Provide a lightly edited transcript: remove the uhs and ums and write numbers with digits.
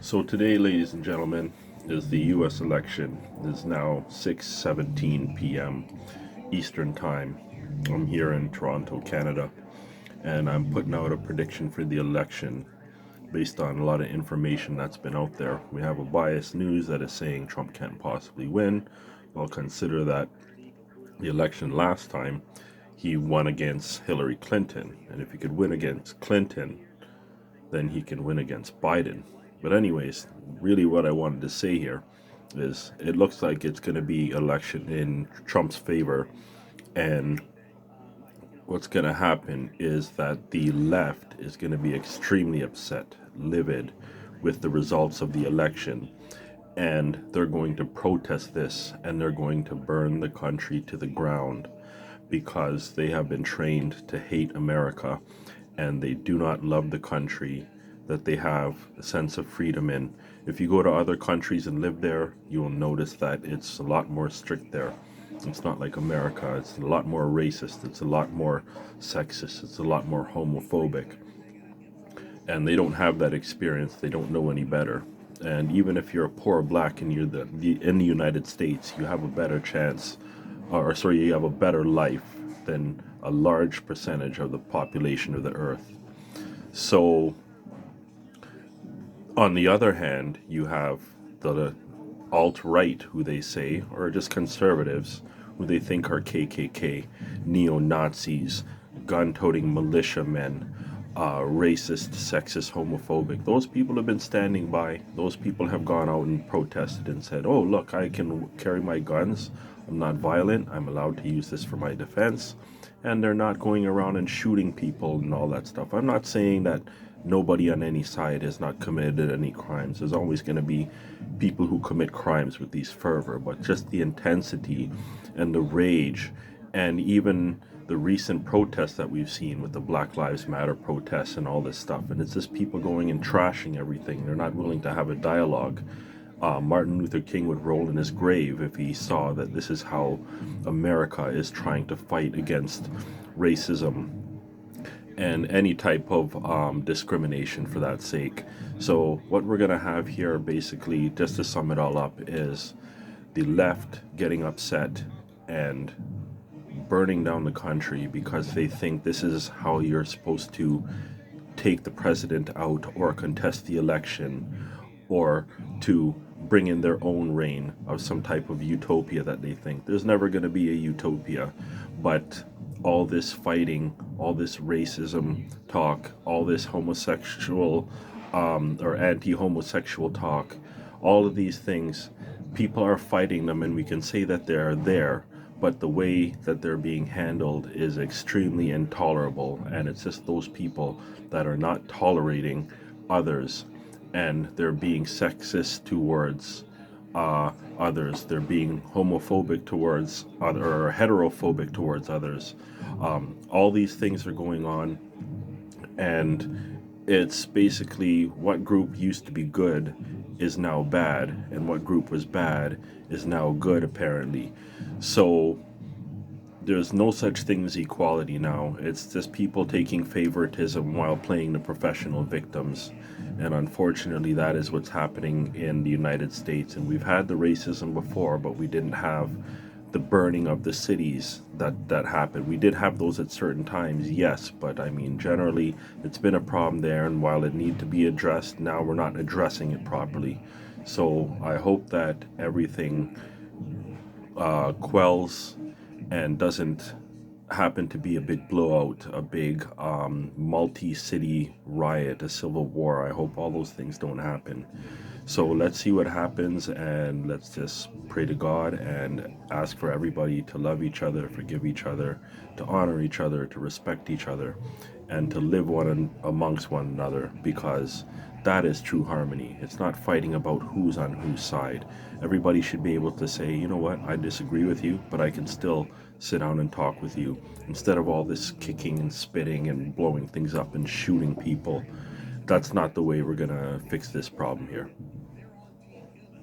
So today, ladies and gentlemen, is the U.S. election. It is now 6:17 p.m. Eastern Time. I'm here in Toronto, Canada, and I'm putting out a prediction for the election based on a lot of information that's been out there. We have a biased news that is saying Trump can't possibly win. I'll consider that the election last time he won against Hillary Clinton, and if he could win against Clinton, then he can win against Biden. But anyways, really what I wanted to say here is it looks like it's going to be election in Trump's favor, and what's going to happen is that the left is going to be extremely upset, livid with the results of the election, and they're going to protest this and they're going to burn the country to the ground because they have been trained to hate America and they do not love the country that they have a sense of freedom in. If you go to other countries and live there, you will notice that it's a lot more strict there. It's not like America. It's a lot more racist. It's a lot more sexist. It's a lot more homophobic. And they don't have that experience. They don't know any better. And even if you're a poor black and you're in the United States, you have a better chance, or sorry, you have a better life than a large percentage of the population of the earth. So, on the other hand, you have the alt-right, who they say, or just conservatives, who they think are KKK, neo-Nazis, gun-toting militiamen, racist, sexist, homophobic. Those people have been standing by. Those people have gone out and protested and said, oh, look, I can carry my guns. I'm not violent. I'm allowed to use this for my defense. And they're not going around and shooting people and all that stuff. I'm not saying that nobody on any side has not committed any crimes. There's always going to be people who commit crimes with these fervor, but just the intensity and the rage and even the recent protests that we've seen with the Black Lives Matter protests and all this stuff. And it's just people going and trashing everything. They're not willing to have a dialogue. Martin Luther King would roll in his grave if he saw that this is how America is trying to fight against racism and any type of discrimination for that sake. So what we're going to have here, basically, just to sum it all up, is the left getting upset and burning down the country because they think this is how you're supposed to take the president out or contest the election or to bring in their own reign of some type of utopia that they think. There's never going to be a utopia, but all this fighting, all this racism talk, all this homosexual or anti-homosexual talk, all of these things, people are fighting them, and we can say that they're there, but the way that they're being handled is extremely intolerable, and it's just those people that are not tolerating others, and they're being sexist towards others. They're being homophobic towards or heterophobic towards others. All these things are going on, and it's basically what group used to be good is now bad, and what group was bad is now good, apparently. So there's no such thing as equality now. It's just people taking favoritism while playing the professional victims. And unfortunately, that is what's happening in the United States. And we've had the racism before, but we didn't have the burning of the cities that happened. We did have those at certain times, yes, but I mean, generally, it's been a problem there. And while it needs to be addressed, now we're not addressing it properly. So I hope that everything quells and doesn't happen to be a big blowout, a big multi-city riot, a civil war. I hope all those things don't happen. So let's see what happens, and let's just pray to God and ask for everybody to love each other, forgive each other, to honor each other, to respect each other, and to live amongst one another, because that is true harmony. It's not fighting about who's on whose side. Everybody should be able to say, you know what, I disagree with you, but I can still sit down and talk with you, instead of all this kicking and spitting and blowing things up and shooting people. That's not the way we're going to fix this problem here.